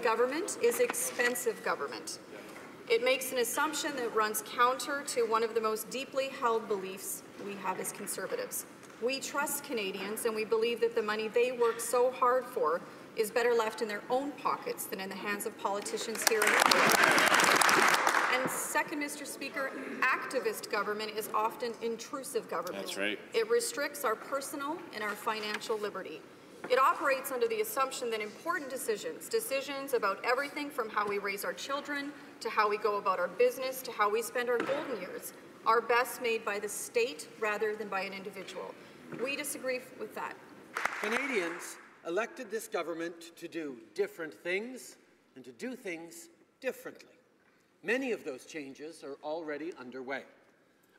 government is expensive government. It makes an assumption that runs counter to one of the most deeply held beliefs we have as Conservatives. We trust Canadians, and we believe that the money they work so hard for is better left in their own pockets than in the hands of politicians here in Parliament. And second, Mr. Speaker, activist government is often intrusive government. That's right. It restricts our personal and our financial liberty. It operates under the assumption that important decisions about everything from how we raise our children, to how we go about our business, to how we spend our golden years, are best made by the state rather than by an individual. We disagree with that. Canadians elected this government to do different things and to do things differently. Many of those changes are already underway.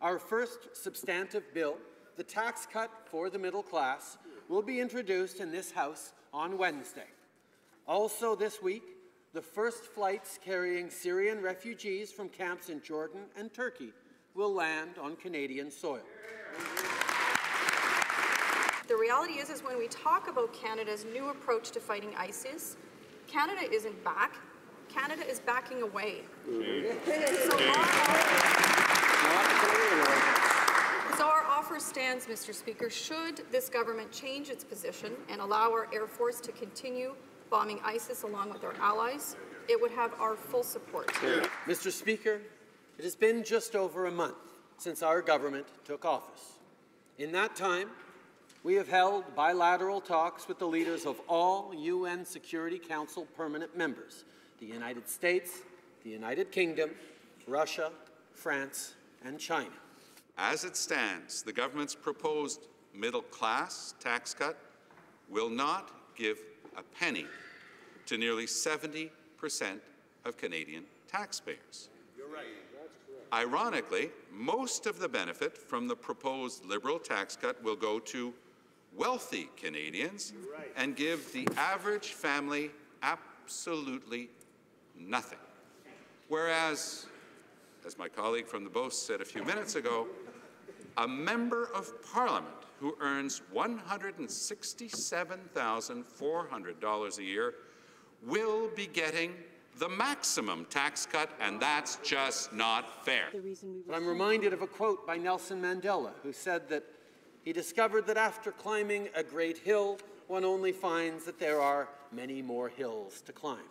Our first substantive bill, the tax cut for the middle class, will be introduced in this House on Wednesday. Also this week, the first flights carrying Syrian refugees from camps in Jordan and Turkey will land on Canadian soil. The reality is when we talk about Canada's new approach to fighting ISIS, Canada isn't back. Canada is backing away. So our offer stands, Mr. Speaker. Should this government change its position and allow our Air Force to continue bombing ISIS along with our allies, it would have our full support. Mr. Speaker, it has been just over a month since our government took office. In that time, we have held bilateral talks with the leaders of all UN Security Council permanent members: the United States, the United Kingdom, Russia, France, and China. As it stands, the government's proposed middle-class tax cut will not give a penny to nearly 70% of Canadian taxpayers. You're right. That's correct. Ironically, most of the benefit from the proposed Liberal tax cut will go to wealthy Canadians and give the average family absolutely nothing. Whereas, as my colleague from the Boast said a few minutes ago, a member of Parliament who earns $167,400 a year will be getting the maximum tax cut, and that's just not fair. But I'm reminded of a quote by Nelson Mandela, who said that he discovered that after climbing a great hill, one only finds that there are many more hills to climb.